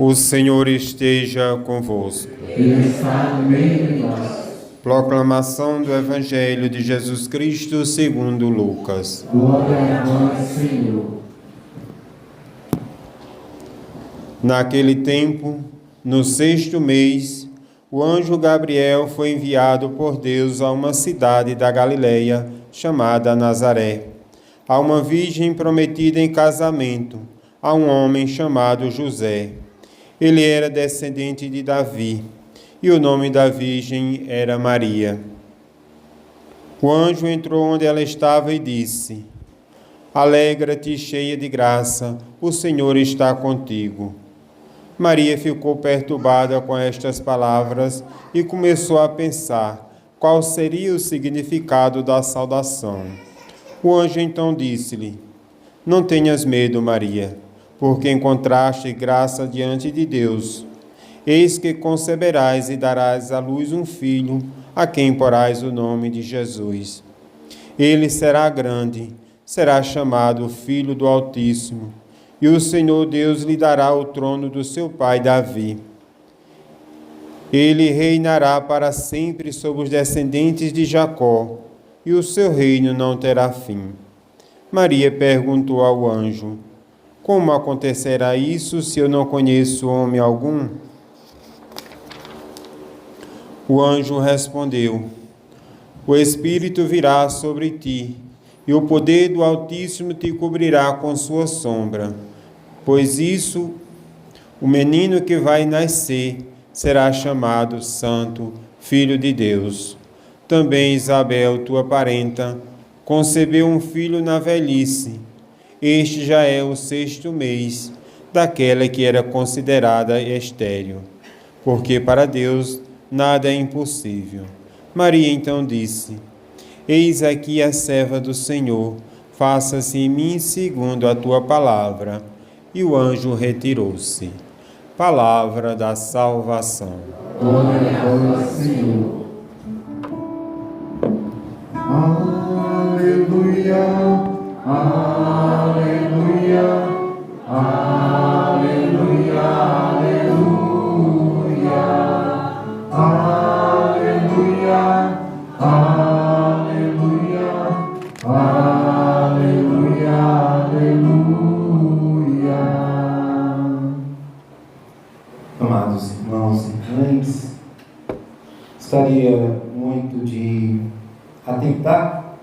O Senhor esteja convosco. Ele está no meio de nós. Proclamação do Evangelho de Jesus Cristo segundo Lucas. Glória a vós, Senhor. Naquele tempo, no 6º mês, o anjo Gabriel foi enviado por Deus a uma cidade da Galileia, chamada Nazaré, a uma virgem prometida em casamento, a um homem chamado José. Ele era descendente de Davi, e o nome da virgem era Maria. O anjo entrou onde ela estava e disse: Alegra-te, cheia de graça, o Senhor está contigo. Maria ficou perturbada com estas palavras e começou a pensar qual seria o significado da saudação. O anjo então disse-lhe: Não tenhas medo, Maria, porque encontraste graça diante de Deus. Eis que conceberás e darás à luz um filho, a quem porás o nome de Jesus. Ele será grande, será chamado Filho do Altíssimo, e o Senhor Deus lhe dará o trono do seu pai Davi. Ele reinará para sempre sobre os descendentes de Jacó, e o seu reino não terá fim. Maria perguntou ao anjo: Como acontecerá isso se eu não conheço homem algum? O anjo respondeu: O Espírito virá sobre ti, e o poder do Altíssimo te cobrirá com sua sombra. Pois isso, o menino que vai nascer será chamado Santo, Filho de Deus. Também Isabel, tua parenta, concebeu um filho na velhice. Este já é o 6º mês daquela que era considerada estéril, porque para Deus nada é impossível. Maria então disse: Eis aqui a serva do Senhor, faça-se em mim segundo a tua palavra. E o anjo retirou-se. Palavra da salvação. Glória a vós, Senhor. Aleluia, aleluia, aleluia, aleluia, aleluia, aleluia, aleluia, aleluia. Amados irmãos e irmãs, gostaria muito de atentar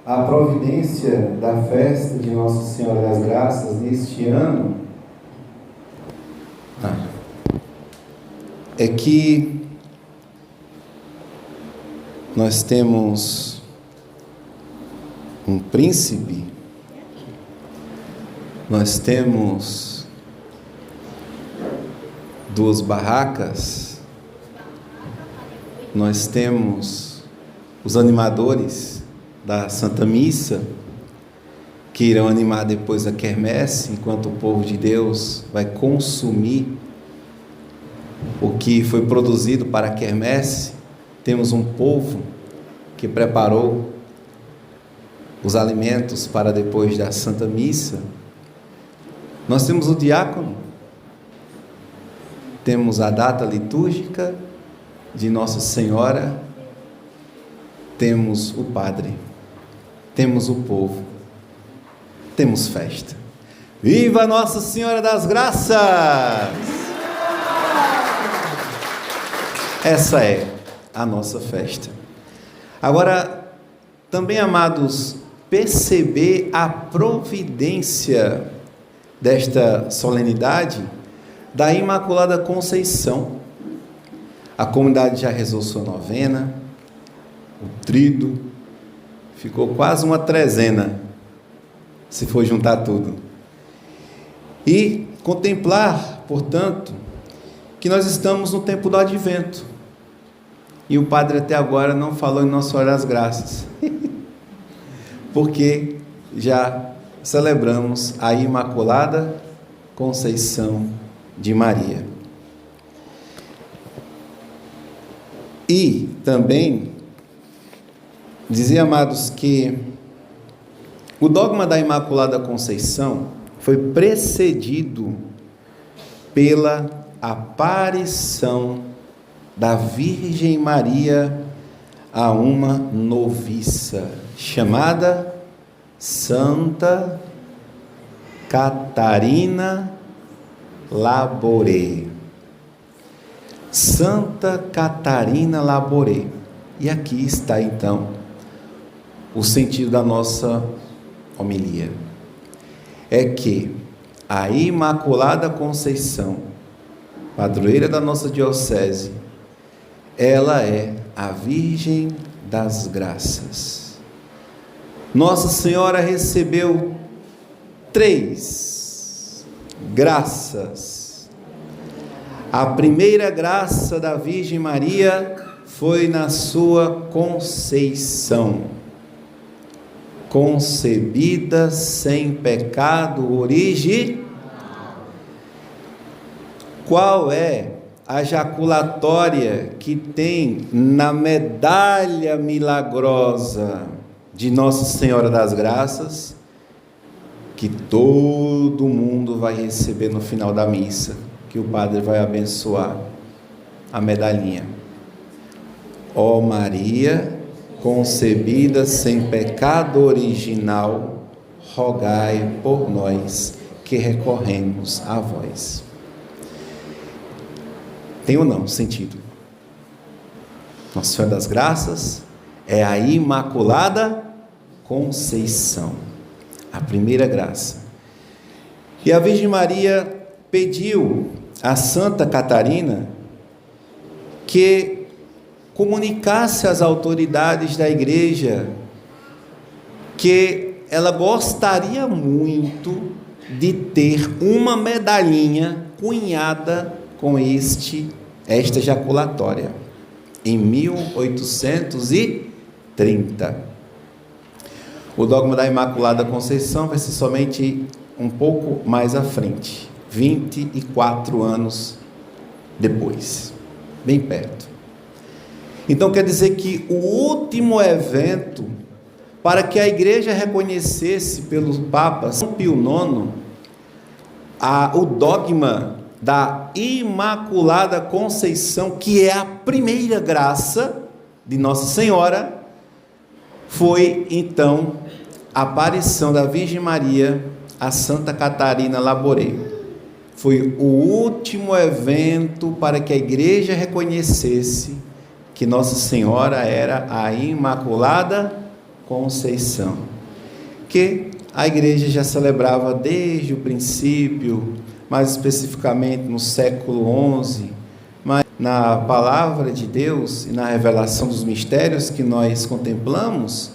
à providência da festa de Nossa Senhora das Graças neste ano. É que nós temos um príncipe, nós temos 2 barracas, nós temos os animadores da Santa Missa, que irão animar depois a quermesse, enquanto o povo de Deus vai consumir o que foi produzido para a quermesse. Temos um povo que preparou os alimentos para depois da Santa Missa. Nós temos o diácono, temos a data litúrgica de Nossa Senhora, temos o padre, temos o povo, temos festa. Viva Nossa Senhora das Graças! Essa é a nossa festa. Agora, também, amados, perceber a providência desta solenidade da Imaculada Conceição. A comunidade já rezou sua novena, o tríduo, ficou quase uma trezena, se for juntar tudo. E contemplar, portanto, que nós estamos no tempo do Advento. E o padre até agora não falou em Nossa Senhora das Graças, porque já celebramos a Imaculada Conceição de Maria. E também dizer, amados, que o dogma da Imaculada Conceição foi precedido pela aparição da Virgem Maria a uma noviça chamada Santa Catarina Labouré. Santa Catarina Labouré. E aqui está então o sentido da nossa homilia. É que a Imaculada Conceição, padroeira da nossa diocese, ela é a Virgem das Graças. Nossa Senhora recebeu 3 graças. A primeira graça da Virgem Maria foi na sua conceição, concebida sem pecado original. Qual é a jaculatória que tem na medalha milagrosa de Nossa Senhora das Graças, que todo mundo vai receber no final da missa, que o padre vai abençoar a medalhinha? Ó Maria, concebida sem pecado original, rogai por nós que recorremos a vós. Tem ou não sentido? Nossa Senhora das Graças é a Imaculada Conceição, a primeira graça. E a Virgem Maria pediu a Santa Catarina que comunicasse às autoridades da igreja que ela gostaria muito de ter uma medalhinha cunhada com esta jaculatória, em 1830. O dogma da Imaculada Conceição vai ser somente um pouco mais à frente, 24 anos depois, bem perto. Então quer dizer que o último evento para que a igreja reconhecesse pelo Papa São Pio IX o dogma da Imaculada Conceição, que é a primeira graça de Nossa Senhora, foi então a aparição da Virgem Maria a Santa Catarina Labouré. Foi o último evento para que a igreja reconhecesse que Nossa Senhora era a Imaculada Conceição, que a igreja já celebrava desde o princípio, mais especificamente no século XI, mas na palavra de Deus e na revelação dos mistérios que nós contemplamos,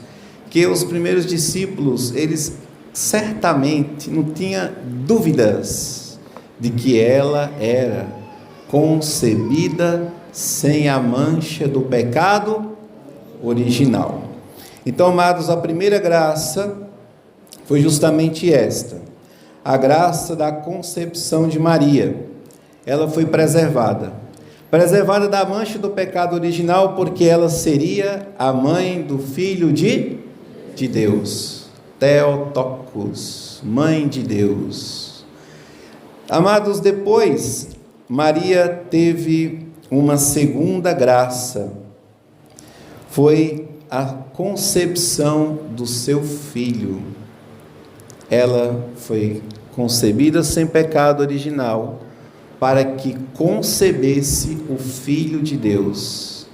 que os primeiros discípulos, eles certamente não tinham dúvidas de que ela era concebida sem a mancha do pecado original. Então, amados, a primeira graça foi justamente esta, a graça da concepção de Maria. Ela foi preservada da mancha do pecado original, porque ela seria a mãe do Filho de Deus, Theotokos, mãe de Deus. Amados, depois Maria teve uma segunda graça, foi a concepção do seu filho. Ela foi concebida sem pecado original, para que concebesse o Filho de Deus.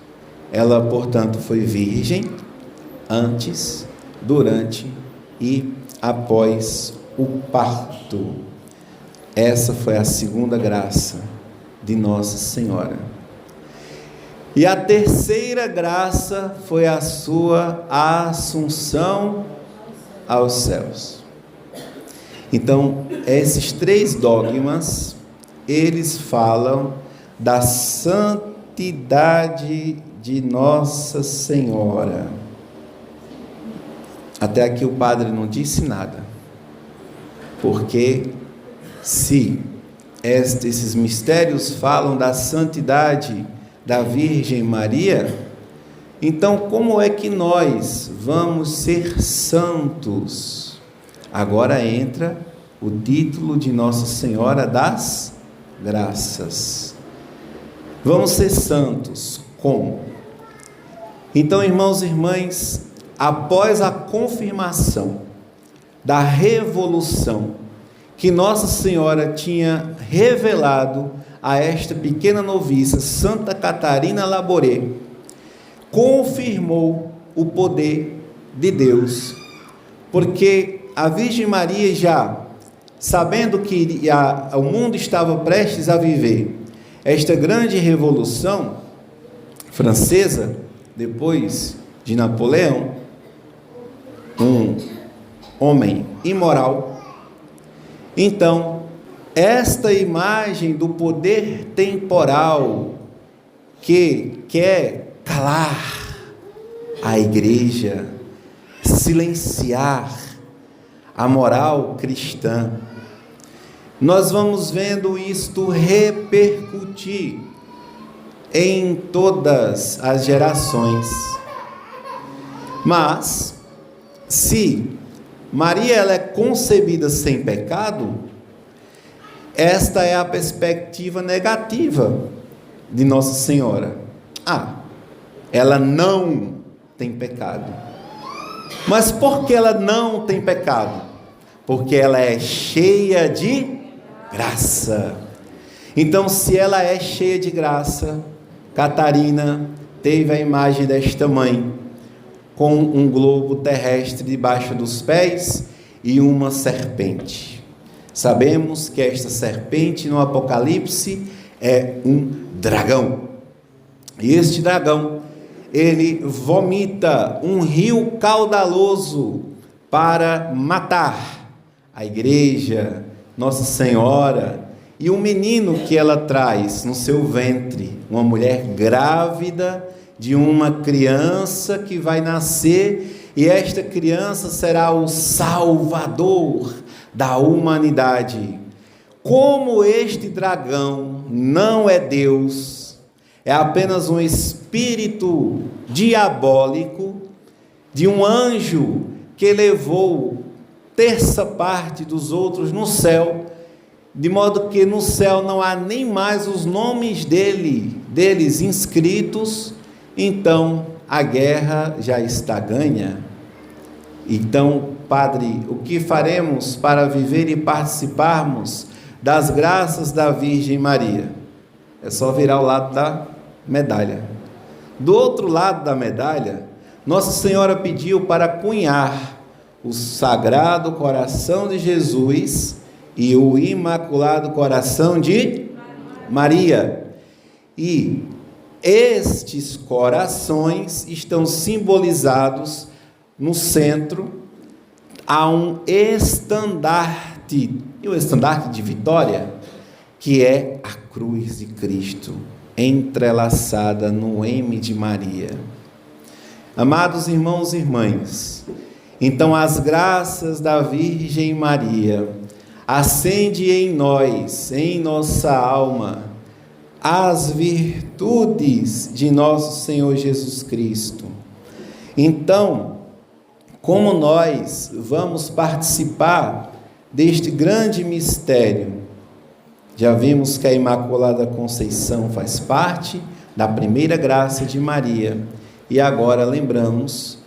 Ela, portanto, foi virgem antes, durante e após o parto. Essa foi a segunda graça de Nossa Senhora. E a terceira graça foi a sua assunção aos céus. Então, esses 3 dogmas, eles falam da santidade de Nossa Senhora. Até aqui o padre não disse nada, porque se esses mistérios falam da santidade da Virgem Maria, então como é que nós vamos ser santos? Agora entra o título de Nossa Senhora das graças. Vamos ser santos. Como? Então, irmãos e irmãs, após a confirmação da revolução que Nossa Senhora tinha revelado a esta pequena noviça, Santa Catarina Labouré, confirmou o poder de Deus, porque a Virgem Maria, já sabendo que o mundo estava prestes a viver esta grande revolução francesa, depois de Napoleão, um homem imoral, então esta imagem do poder temporal que quer calar a igreja, silenciar a moral cristã, nós vamos vendo isto repercutir em todas as gerações. Mas, se Maria ela é concebida sem pecado, esta é a perspectiva negativa de Nossa Senhora. Ela não tem pecado. Mas por que ela não tem pecado? Porque ela é cheia de graça. Então, se ela é cheia de graça, Catarina teve a imagem desta mãe, com um globo terrestre debaixo dos pés e uma serpente. Sabemos que esta serpente no Apocalipse é um dragão. E este dragão, ele vomita um rio caudaloso para matar a igreja, Nossa Senhora, e o menino que ela traz no seu ventre, uma mulher grávida de uma criança que vai nascer, e esta criança será o Salvador da humanidade. Como este dragão não é Deus, é apenas um espírito diabólico de um anjo que levou terça parte dos outros no céu, de modo que no céu não há nem mais os nomes deles inscritos. Então a guerra já está ganha. Então, Padre, o que faremos para viver e participarmos das graças da Virgem Maria? É só virar o lado da medalha. Do outro lado da medalha, Nossa Senhora pediu para cunhar o Sagrado Coração de Jesus e o Imaculado Coração de Maria. E estes corações estão simbolizados no centro. Há um estandarte, e o estandarte de vitória, que é a cruz de Cristo, entrelaçada no M de Maria. Amados irmãos e irmãs, então as graças da Virgem Maria acende em nós, em nossa alma, as virtudes de nosso Senhor Jesus Cristo. Então, como nós vamos participar deste grande mistério? Já vimos que a Imaculada Conceição faz parte da primeira graça de Maria, e agora lembramos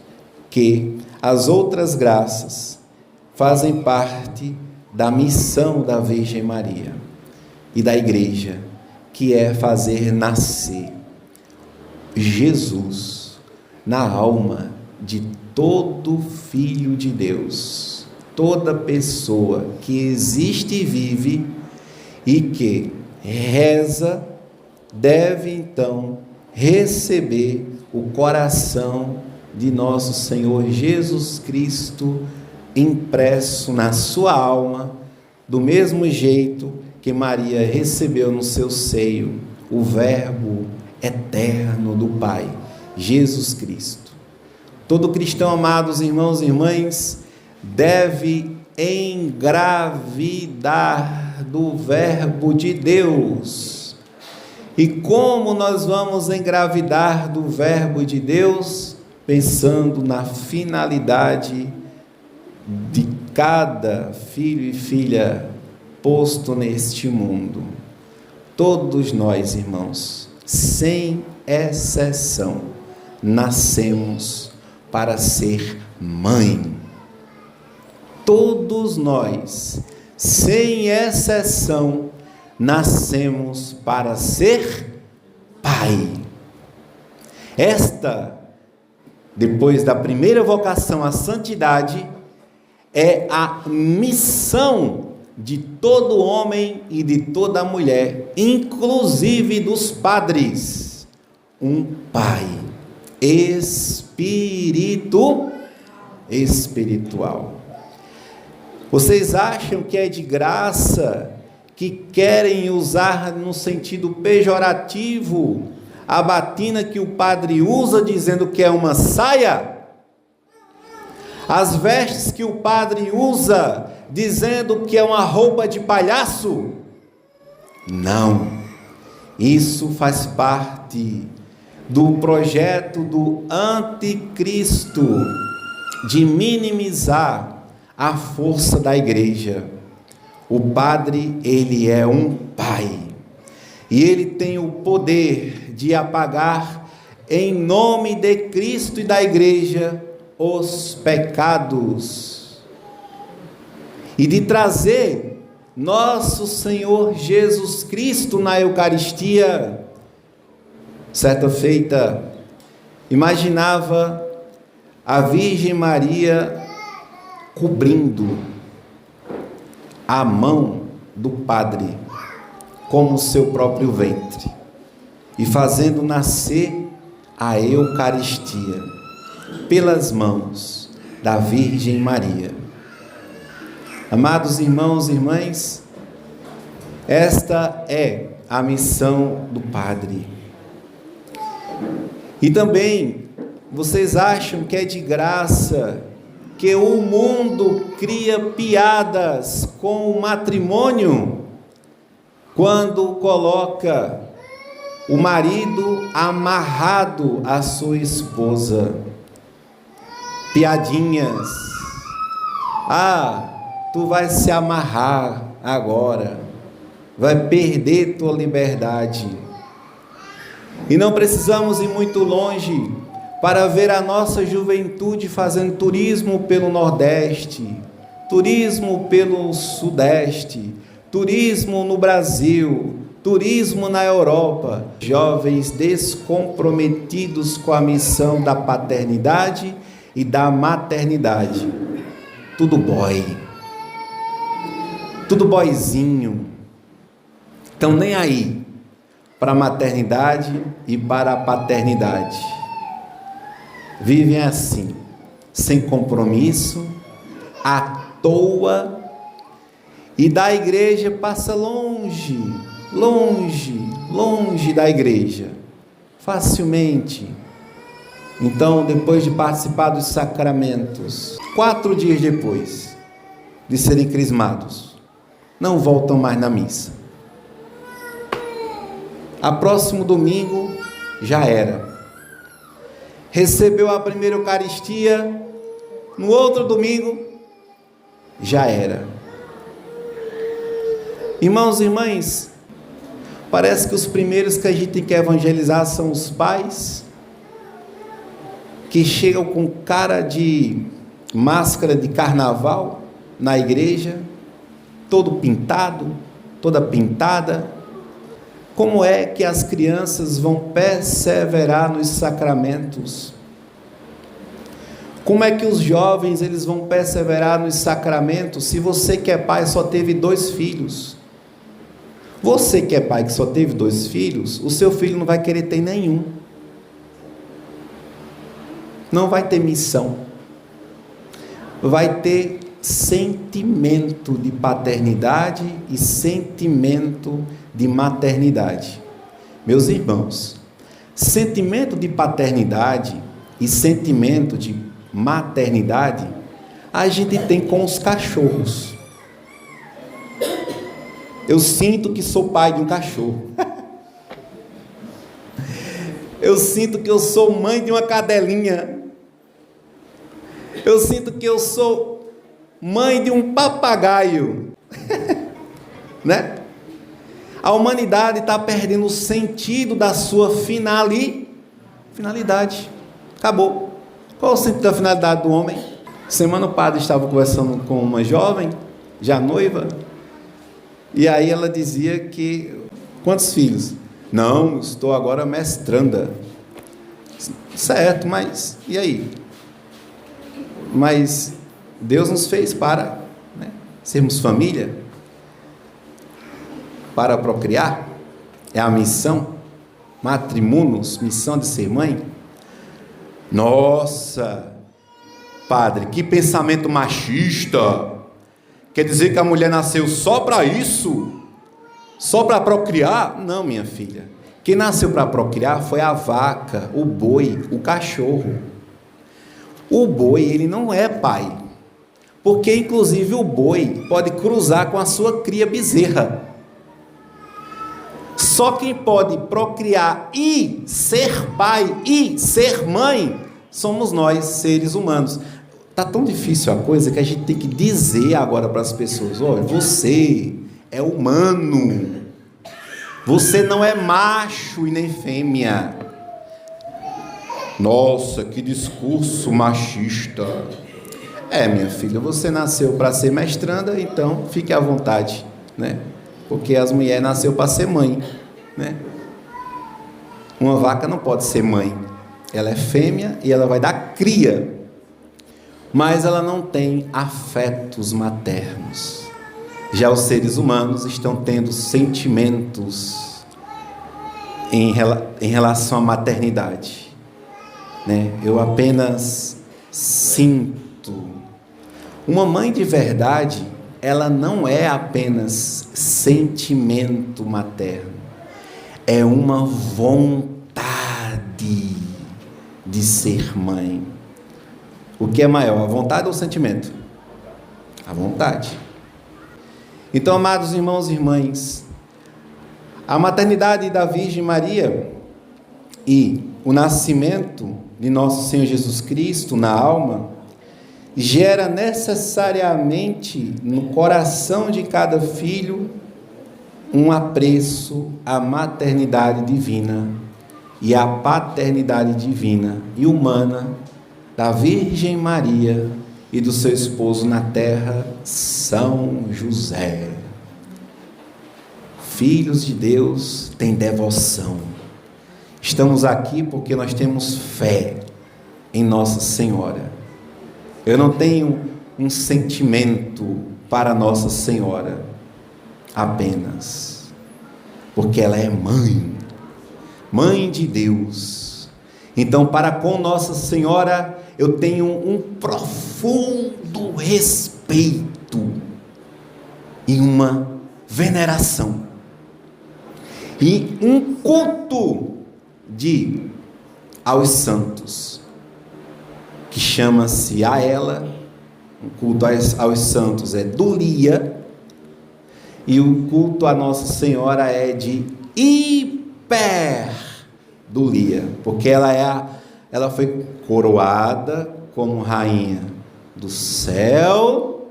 que as outras graças fazem parte da missão da Virgem Maria e da Igreja, que é fazer nascer Jesus na alma de todo filho de Deus, toda pessoa que existe e vive e que reza, deve então receber o coração de nosso Senhor Jesus Cristo impresso na sua alma, do mesmo jeito que Maria recebeu no seu seio o Verbo eterno do Pai, Jesus Cristo. Todo cristão, amados irmãos e irmãs, deve engravidar do Verbo de Deus. E como nós vamos engravidar do Verbo de Deus? Pensando na finalidade de cada filho e filha posto neste mundo. Todos nós, irmãos, sem exceção, nascemos para ser mãe. Todos nós, sem exceção, nascemos para ser pai. Esta, depois da primeira vocação à santidade, é a missão de todo homem e de toda mulher, inclusive dos padres, um pai espiritual. Vocês acham que é de graça, que querem usar no sentido pejorativo a batina que o padre usa, dizendo que é uma saia? As vestes que o padre usa, dizendo que é uma roupa de palhaço? Não, isso faz parte do projeto do anticristo de minimizar a força da igreja. O padre, ele é um pai, e ele tem o poder de apagar, em nome de Cristo e da igreja, os pecados, e de trazer nosso Senhor Jesus Cristo na Eucaristia. Certa feita, imaginava a Virgem Maria cobrindo a mão do padre como seu próprio ventre e fazendo nascer a Eucaristia pelas mãos da Virgem Maria. Amados irmãos e irmãs, esta é a missão do padre. E também, vocês acham que é de graça que o mundo cria piadas com o matrimônio quando coloca o marido amarrado à sua esposa? Piadinhas. Ah, tu vai se amarrar agora, vai perder tua liberdade. E não precisamos ir muito longe para ver a nossa juventude fazendo turismo pelo Nordeste, turismo pelo Sudeste, turismo no Brasil, turismo na Europa. Jovens descomprometidos com a missão da paternidade e da maternidade. Tudo boy, tudo boyzinho. Então nem aí para a maternidade e para a paternidade. Vivem assim, sem compromisso, à toa, e da igreja passa longe da igreja, facilmente. Então, depois de participar dos sacramentos, 4 dias depois de serem crismados, não voltam mais na missa. A próximo domingo já era. Recebeu a primeira Eucaristia, no outro domingo já era. Irmãos e irmãs, parece que os primeiros que a gente tem que evangelizar são os pais, que chegam com cara de máscara de carnaval na igreja, todo pintado, toda pintada. Como é que as crianças vão perseverar nos sacramentos? Como é que os jovens eles vão perseverar nos sacramentos se você que é pai só teve 2 filhos? Você que é pai que só teve 2 filhos, o seu filho não vai querer ter nenhum. Não vai ter missão. Vai ter sentimento de paternidade e sentimento de maternidade. Meus irmãos, sentimento de paternidade e sentimento de maternidade a gente tem com os cachorros. Eu sinto que sou pai de um cachorro. Eu sinto que eu sou mãe de uma cadelinha. Eu sinto que eu sou mãe de um papagaio. Né? A humanidade está perdendo o sentido da sua finalidade. Acabou. Qual é o sentido da finalidade do homem? Semana passada estava conversando com uma jovem, já noiva, e aí ela dizia que... Quantos filhos? Não, estou agora mestranda. Certo, mas e aí? Mas Deus nos fez para, né, sermos família, para procriar. É a missão. Matrimonus, missão de ser mãe. Nossa, padre, que pensamento machista! Quer dizer que a mulher nasceu só para isso? Só para procriar? Não, minha filha. Quem nasceu para procriar foi a vaca, o boi, o cachorro. O boi, ele não é pai. Porque, inclusive, o boi pode cruzar com a sua cria bezerra. Só quem pode procriar e ser pai e ser mãe somos nós, seres humanos. Está tão difícil a coisa que a gente tem que dizer agora para as pessoas: olha, você é humano, você não é macho e nem fêmea. Nossa, que discurso machista. Minha filha, você nasceu para ser mestranda, então fique à vontade, né? Porque as mulheres nasceu para ser mãe, né? Uma vaca não pode ser mãe, ela é fêmea e ela vai dar cria, mas ela não tem afetos maternos. Já os seres humanos estão tendo sentimentos em relação à maternidade, né? Eu apenas sinto. Uma mãe de verdade, ela não é apenas sentimento materno, é uma vontade de ser mãe. O que é maior, a vontade ou o sentimento? A vontade. Então, amados irmãos e irmãs, a maternidade da Virgem Maria e o nascimento de nosso Senhor Jesus Cristo na alma gera necessariamente no coração de cada filho um apreço à maternidade divina e à paternidade divina e humana da Virgem Maria e do seu esposo na terra, São José. Filhos de Deus têm devoção. Estamos aqui porque nós temos fé em Nossa Senhora. Eu não tenho um sentimento para Nossa Senhora apenas, porque ela é mãe, mãe de Deus. Então, para com Nossa Senhora, eu tenho um profundo respeito e uma veneração e um culto aos santos, que chama-se a ela, o culto aos santos é dulia, e o culto a Nossa Senhora é de hiperdulia, porque ela foi coroada como rainha do céu,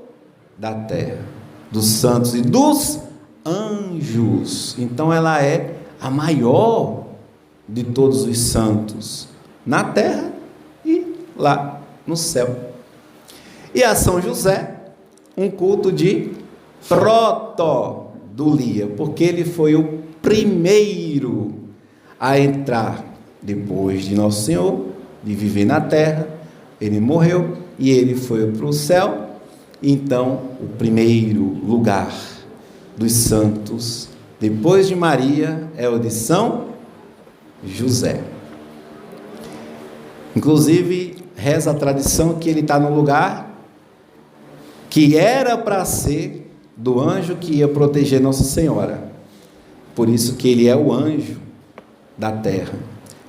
da terra, dos santos e dos anjos. Então ela é a maior de todos os santos na terra e lá no céu. E a São José, um culto de protodulia, porque ele foi o primeiro a entrar depois de Nosso Senhor, de viver na terra. Ele morreu e ele foi para o céu. Então, o primeiro lugar dos santos, depois de Maria, é o de São José. Inclusive, reza a tradição que ele está no lugar que era para ser do anjo que ia proteger Nossa Senhora. Por isso que ele é o anjo da terra.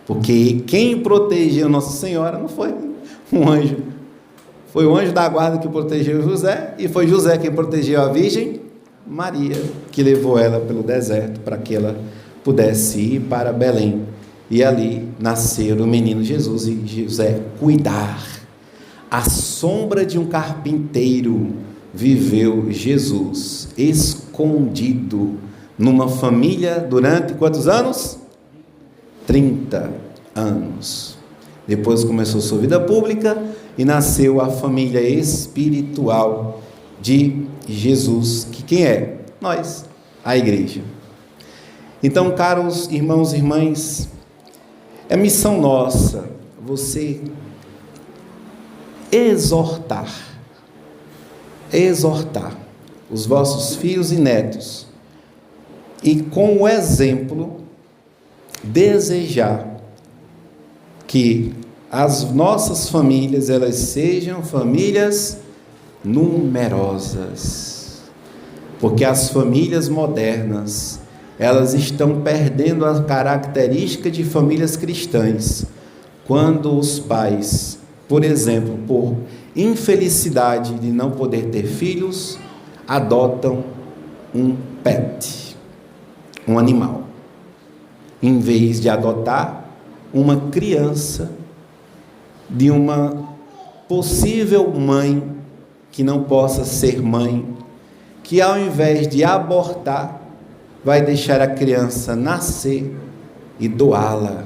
Porque quem protegeu Nossa Senhora não foi um anjo. Foi o anjo da guarda que protegeu José, e foi José quem protegeu a Virgem Maria, que levou ela pelo deserto para que ela pudesse ir para Belém. E ali nascer o menino Jesus e José cuidar. À sombra de um carpinteiro viveu Jesus, escondido numa família durante quantos anos? 30 anos. Depois começou sua vida pública e nasceu a família espiritual de Jesus, que quem é? Nós, a igreja. Então, caros irmãos e irmãs, é missão nossa você exortar os vossos filhos e netos e com o exemplo desejar que as nossas famílias elas sejam famílias numerosas, porque as famílias modernas elas estão perdendo a característica de famílias cristãs quando os pais, por exemplo, por infelicidade de não poder ter filhos, adotam um pet, um animal, em vez de adotar uma criança de uma possível mãe que não possa ser mãe, que ao invés de abortar, vai deixar a criança nascer e doá-la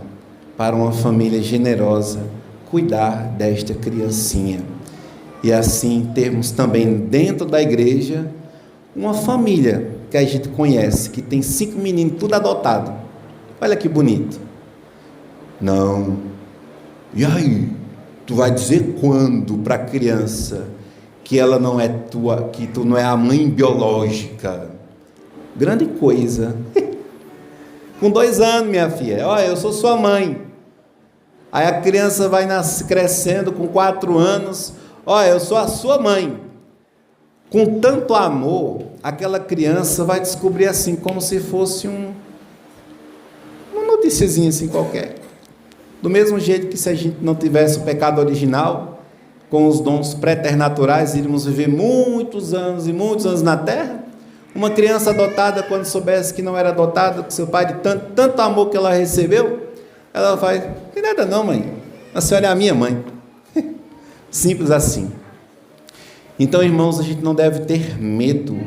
para uma família generosa, cuidar desta criancinha. E assim termos também dentro da igreja uma família que a gente conhece, que tem 5 meninos, tudo adotado. Olha que bonito. Não. E aí? Tu vai dizer quando para a criança que ela não é tua, que tu não é a mãe biológica? Grande coisa. Com 2 anos, minha filha, olha, eu sou sua mãe. Aí a criança vai crescendo com 4 anos, olha, eu sou a sua mãe. Com tanto amor, aquela criança vai descobrir assim, como se fosse uma noticiazinha assim qualquer. Do mesmo jeito que se a gente não tivesse o pecado original, com os dons preternaturais, iríamos viver muitos anos e muitos anos na terra. Uma criança adotada, quando soubesse que não era adotada, que seu pai, de tanto amor que ela recebeu, ela vai, não tem nada não, mãe, a senhora é a minha mãe. Simples assim. Então, irmãos, a gente não deve ter medo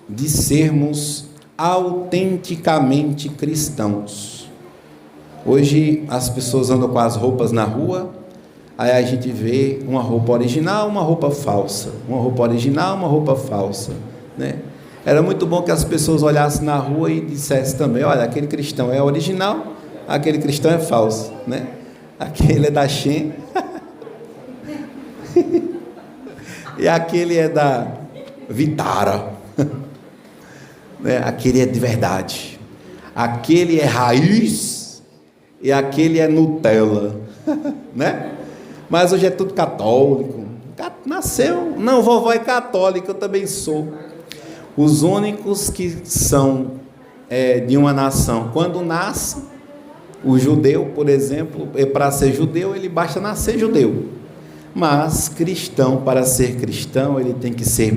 de sermos autenticamente cristãos. Hoje as pessoas andam com as roupas na rua, aí a gente vê uma roupa original, uma roupa falsa, uma roupa original, uma roupa falsa, né? Era muito bom que as pessoas olhassem na rua e dissessem também, olha, aquele cristão é original, aquele cristão é falso, né? Aquele é da Shen e aquele é da Vitara, né? Aquele é de verdade, aquele é raiz e aquele é Nutella, né? Mas hoje é tudo católico. Nasceu, não, vovó é católica, eu também sou. Os únicos que são de uma nação, quando nasce, o judeu, por exemplo, para ser judeu, ele basta nascer judeu. Mas cristão, para ser cristão, ele tem que ser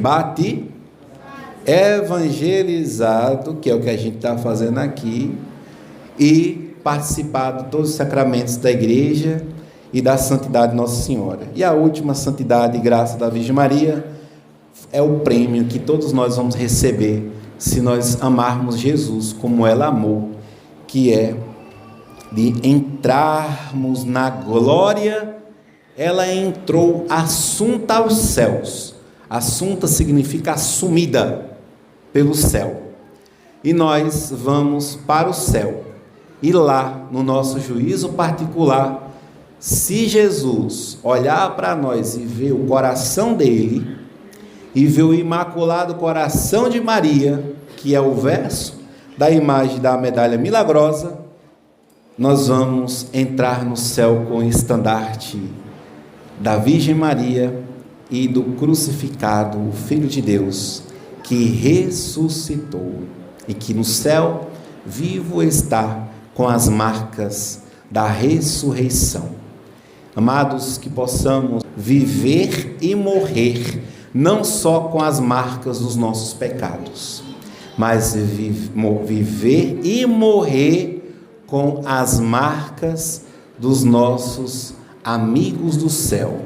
evangelizado, que é o que a gente está fazendo aqui, e participar de todos os sacramentos da igreja e da santidade de Nossa Senhora. E a última santidade e graça da Virgem Maria é o prêmio que todos nós vamos receber se nós amarmos Jesus como ela amou, que é de entrarmos na glória. Ela entrou assunta aos céus. Assunta significa assumida pelo céu. E nós vamos para o céu. E lá, no nosso juízo particular, se Jesus olhar para nós e ver o coração dele, e ver o imaculado coração de Maria, que é o verso da imagem da medalha milagrosa, nós vamos entrar no céu com o estandarte da Virgem Maria e do crucificado, o Filho de Deus, que ressuscitou, e que no céu vivo está com as marcas da ressurreição. Amados, que possamos viver e morrer, não só com as marcas dos nossos pecados, mas viver e morrer com as marcas dos nossos amigos do céu.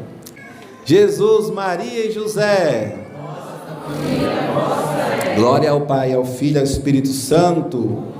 Jesus, Maria e José. Nossa família, Glória ao Pai, ao Filho e ao Espírito Santo.